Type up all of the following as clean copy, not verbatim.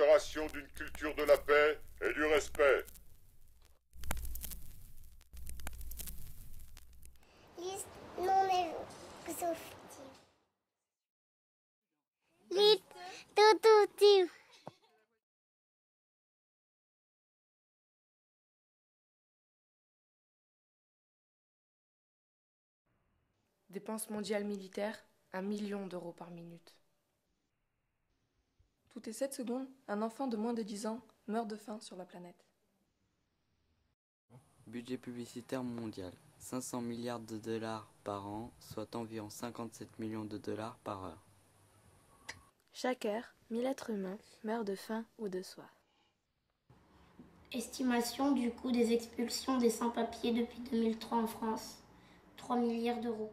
génération d'une culture de la paix et du respect. Liste non exhaustive. Liste exhaustive. Dépenses mondiales militaires, 1 million d'euros par minute. Toutes les 7 secondes, un enfant de moins de 10 ans meurt de faim sur la planète. Budget publicitaire mondial, 500 milliards de dollars par an, soit environ 57 millions de dollars par heure. Chaque heure, 1000 êtres humains meurent de faim ou de soif. Estimation du coût des expulsions des sans-papiers depuis 2003 en France, 3 milliards d'euros.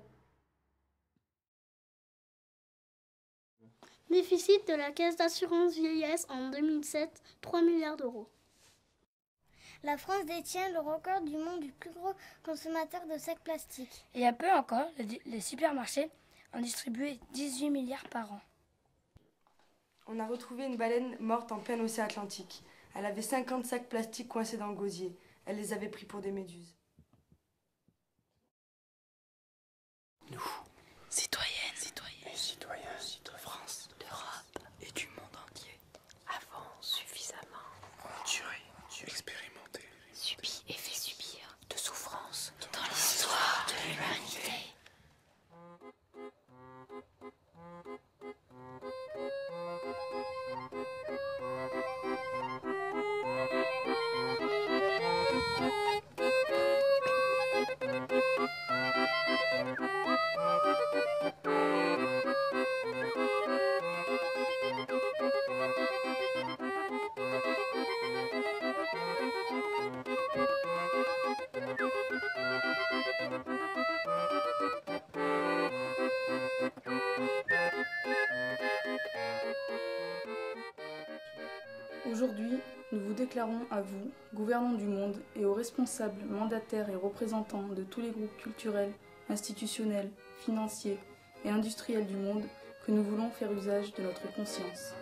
Déficit de la caisse d'assurance vieillesse en 2007, 3 milliards d'euros. La France détient le record du monde du plus gros consommateur de sacs plastiques. Il y a peu encore, les supermarchés en distribuaient 18 milliards par an. On a retrouvé une baleine morte en plein océan Atlantique. Elle avait 50 sacs plastiques coincés dans le gosier. Elle les avait pris pour des méduses. Nous, citoyennes et citoyens de France, d'Europe et du monde entier, avons suffisamment enduré, expérimenté, subi et fait subir de souffrances dans l'histoire de l'humanité. Aujourd'hui, nous vous déclarons à vous, gouvernants du monde, et aux responsables, mandataires et représentants de tous les groupes culturels, institutionnels, financiers et industriels du monde, que nous voulons faire usage de notre conscience.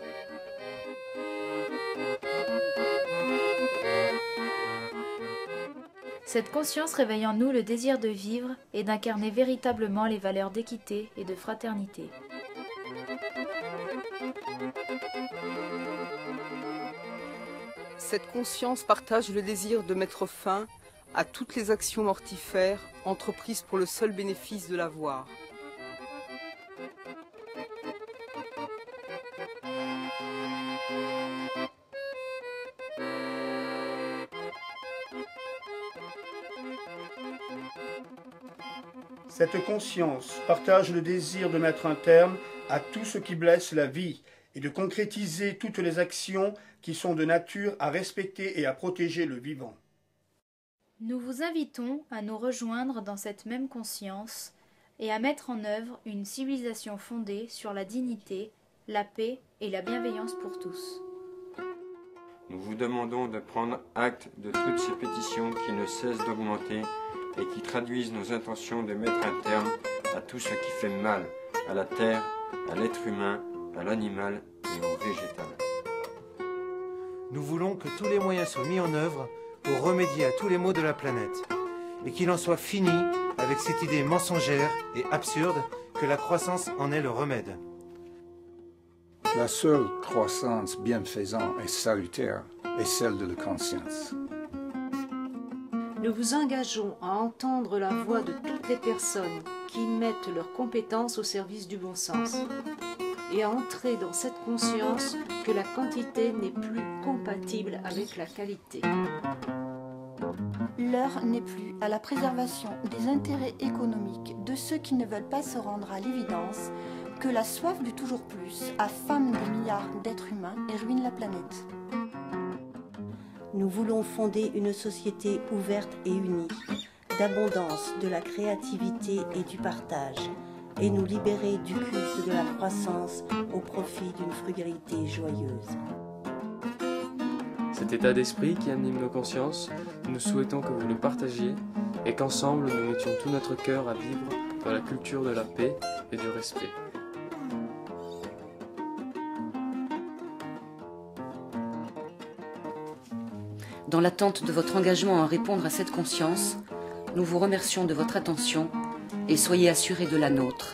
Cette conscience réveille en nous le désir de vivre et d'incarner véritablement les valeurs d'équité et de fraternité. Cette conscience partage le désir de mettre fin à toutes les actions mortifères entreprises pour le seul bénéfice de l'avoir. Cette conscience partage le désir de mettre un terme à tout ce qui blesse la vie et de concrétiser toutes les actions qui sont de nature à respecter et à protéger le vivant. Nous vous invitons à nous rejoindre dans cette même conscience et à mettre en œuvre une civilisation fondée sur la dignité, la paix et la bienveillance pour tous. Nous vous demandons de prendre acte de toutes ces pétitions qui ne cessent d'augmenter et qui traduisent nos intentions de mettre un terme à tout ce qui fait mal à la terre, à l'être humain, à l'animal et au végétal. Nous voulons que tous les moyens soient mis en œuvre pour remédier à tous les maux de la planète et qu'il en soit fini avec cette idée mensongère et absurde que la croissance en est le remède. La seule croissance bienfaisante et salutaire est celle de la conscience. Nous vous engageons à entendre la voix de toutes les personnes qui mettent leurs compétences au service du bon sens et à entrer dans cette conscience que la quantité n'est plus compatible avec la qualité. L'heure n'est plus à la préservation des intérêts économiques de ceux qui ne veulent pas se rendre à l'évidence que la soif du toujours plus affame des milliards d'êtres humains et ruine la planète. Nous voulons fonder une société ouverte et unie, d'abondance, de la créativité et du partage, et nous libérer du culte de la croissance au profit d'une frugalité joyeuse. Cet état d'esprit qui anime nos consciences, nous souhaitons que vous le partagiez et qu'ensemble nous mettions tout notre cœur à vivre dans la culture de la paix et du respect. Dans l'attente de votre engagement à répondre à cette conscience, nous vous remercions de votre attention et soyez assurés de la nôtre.